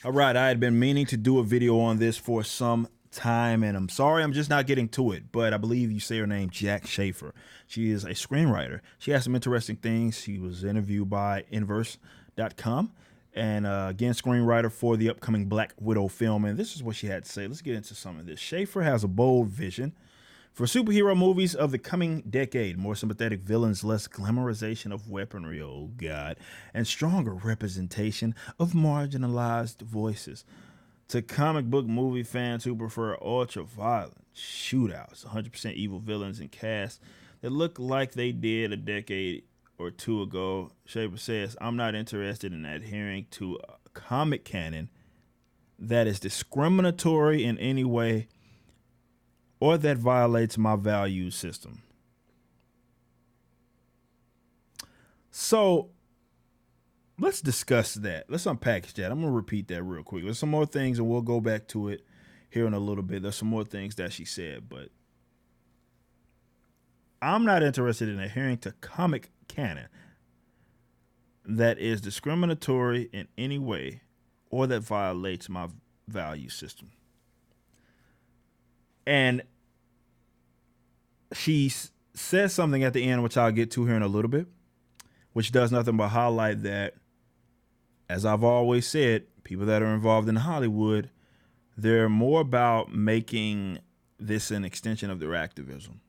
All right, I had been meaning to do a video on this for some time, and I'm sorry I'm just not getting to it. But I believe you say her name, Jack Schaefer. She is a screenwriter. She has some interesting things. She was interviewed by Inverse.com, and again, screenwriter for the upcoming Black Widow film. And this is what she had to say. Let's get into some of this. Schaefer has a bold vision for superhero movies of the coming decade, more sympathetic villains, less glamorization of weaponry, oh god, and stronger representation of marginalized voices. To comic book movie fans who prefer ultra violent shootouts, 100% evil villains, and casts that look like they did a decade or two ago, Shaper says, I'm not interested in adhering to a comic canon that is discriminatory in any way or that violates my value system. So let's discuss that. Let's unpackage that. I'm going to repeat that real quick. There's some more things, and we'll go back to it here in a little bit. There's some more things that she said, but I'm not interested in adhering to comic canon that is discriminatory in any way or that violates my value system. And she says something at the end, which I'll get to here in a little bit, which does nothing but highlight that, as I've always said, people that are involved in Hollywood, they're more about making this an extension of their activism.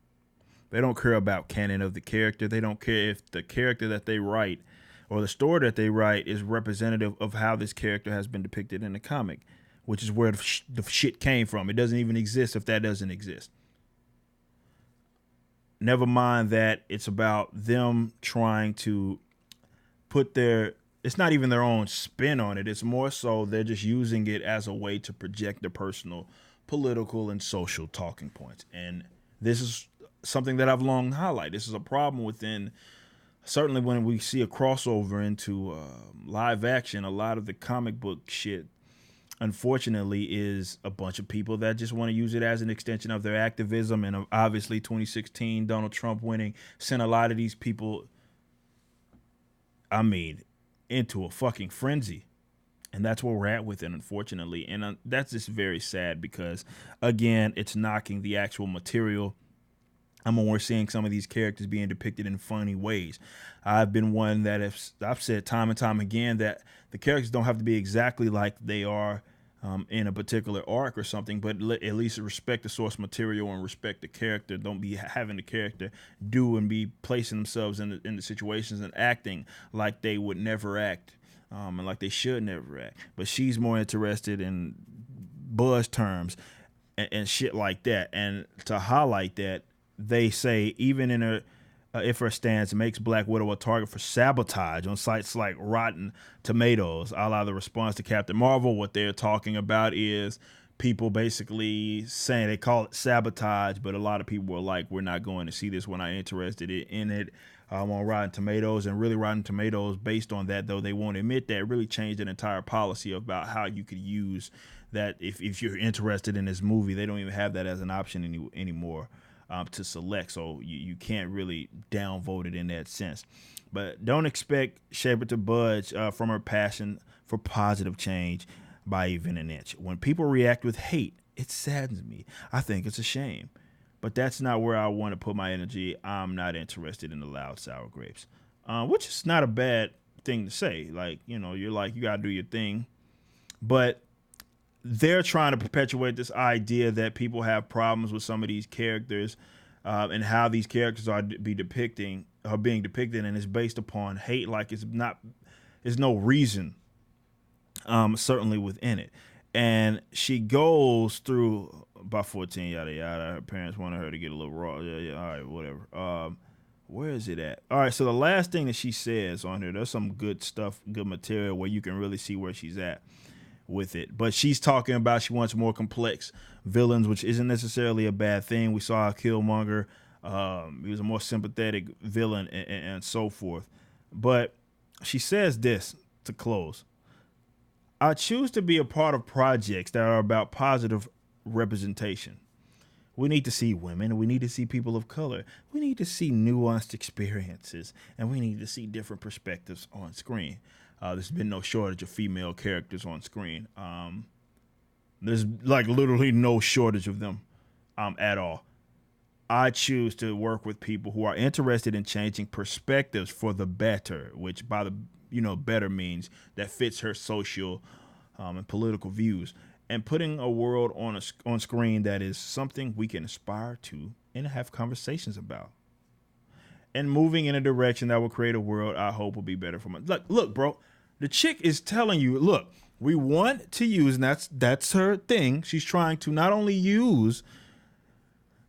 They don't care about canon of the character. They don't care if the character that they write or the story that they write is representative of how this character has been depicted in the comic, which is where the shit came from. It doesn't even exist if that doesn't exist. Never mind that it's about them trying to put their, it's not even their own spin on it. It's more so they're just using it as a way to project their personal, political, and social talking points. And this is something that I've long highlighted. This is a problem within, certainly when we see a crossover into live action, a lot of the comic book shit, unfortunately, is a bunch of people that just want to use it as an extension of their activism. And obviously 2016, Donald Trump winning sent a lot of these people, I mean, into a fucking frenzy. And that's where we're at with it, unfortunately. And that's just very sad because, again, it's knocking the actual material. I'm more seeing some of these characters being depicted in funny ways. I've been one that I've said time and time again that the characters don't have to be exactly like they are in a particular arc or something, but at least respect the source material and respect the character. Don't be having the character do and be placing themselves in the situations and acting like they would never act and like they should never act. But she's more interested in buzz terms and shit like that. And to highlight that, they say even in her if her stance makes Black Widow a target for sabotage on sites like Rotten Tomatoes, a la the response to Captain Marvel. What they're talking about is people basically saying they call it sabotage, but a lot of people were like, we're not going to see this, we're not interested in it. On Rotten Tomatoes, and really Rotten Tomatoes, based on that, though they won't admit that, really changed an entire policy about how you could use that if you're interested in this movie. They don't even have that as an option anymore. To select, so you can't really downvote it in that sense. But don't expect Shepard to budge from her passion for positive change by even an inch. When people react with hate, it saddens me. I think it's a shame. But that's not where I want to put my energy. I'm not interested in the loud sour grapes, which is not a bad thing to say. Like, you're like, you got to do your thing. But they're trying to perpetuate this idea that people have problems with some of these characters and how these characters are being depicted, and it's based upon hate. Like there's no reason, certainly within it. And she goes through by 14, yada yada. Her parents wanted her to get a little raw. Yeah, all right, whatever. Where is it at? All right, so the last thing that she says on here, there's some good stuff, good material where you can really see where she's at with it. But she's talking about she wants more complex villains, which isn't necessarily a bad thing. We saw Killmonger. He was a more sympathetic villain and so forth. But she says this to close. I choose to be a part of projects that are about positive representation. We need to see women. We need to see people of color. We need to see nuanced experiences. And we need to see different perspectives on screen. There's been no shortage of female characters on screen. There's like literally no shortage of them at all. I choose to work with people who are interested in changing perspectives for the better, which by the better means that fits her social and political views, and putting a world on screen that is something we can aspire to and have conversations about, and moving in a direction that will create a world I hope will be better for me. Look, bro, the chick is telling you, look, we want to use, and that's her thing. She's trying to not only use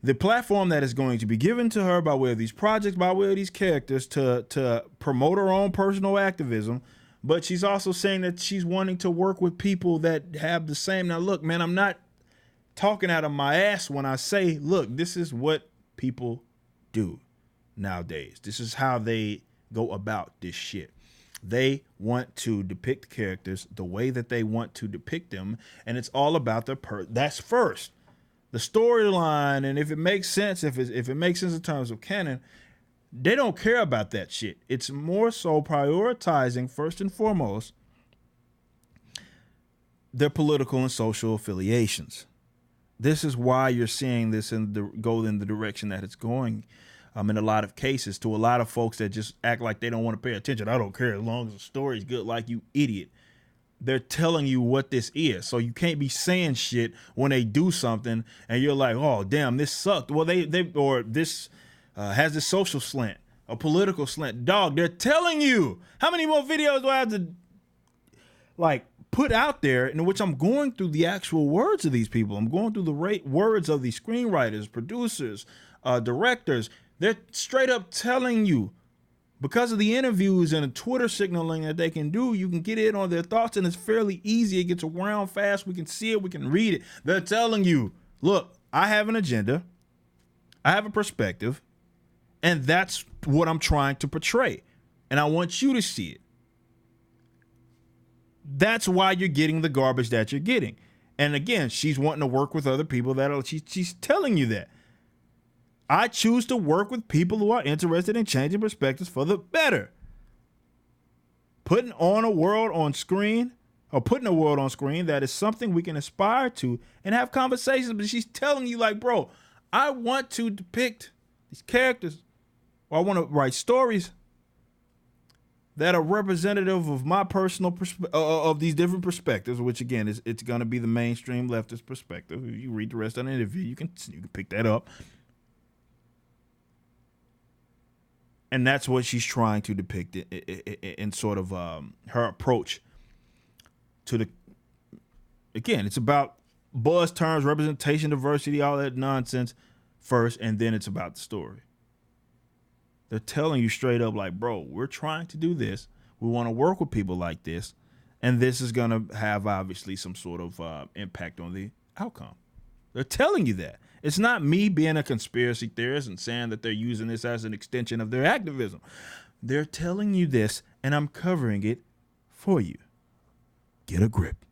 the platform that is going to be given to her by way of these projects, by way of these characters, to promote her own personal activism, but she's also saying that she's wanting to work with people that have the same. Now, look, man, I'm not talking out of my ass when I say, look, this is what people do nowadays. This is how they go about this shit. They want to depict characters the way that they want to depict them, and it's all about that's first. The storyline, and if it makes sense, if it makes sense in terms of canon, they don't care about that shit. It's more so prioritizing, first and foremost, their political and social affiliations. This is why you're seeing this go in the direction that it's going in a lot of cases, to a lot of folks that just act like they don't want to pay attention. I don't care as long as the story's good, like you idiot. They're telling you what this is. So you can't be saying shit when they do something and you're like, oh, damn, this sucked. Well, or this has this social slant, a political slant. Dog, they're telling you. How many more videos do I have to put out there in which I'm going through the actual words of these people? I'm going through the words of these screenwriters, producers, directors. They're straight up telling you, because of the interviews and the Twitter signaling that they can do, you can get in on their thoughts, and it's fairly easy. It gets around fast. We can see it. We can read it. They're telling you, look, I have an agenda. I have a perspective, and that's what I'm trying to portray, and I want you to see it. That's why you're getting the garbage that you're getting. And again, she's wanting to work with other people she's telling you that. I choose to work with people who are interested in changing perspectives for the better. Putting a world on screen that is something we can aspire to and have conversations. But she's telling you, like, bro, I want to depict these characters, or I want to write stories that are representative of my personal of these different perspectives, which again it's going to be the mainstream leftist perspective. If you read the rest of the interview, you can pick that up. And that's what she's trying to depict in sort of her approach to again, it's about buzz terms, representation, diversity, all that nonsense first, and then it's about the story. They're telling you straight up, like, bro, we're trying to do this. We want to work with people like this, and this is going to have obviously some sort of impact on the outcome. They're telling you that. It's not me being a conspiracy theorist and saying that they're using this as an extension of their activism. They're telling you this, and I'm covering it for you. Get a grip.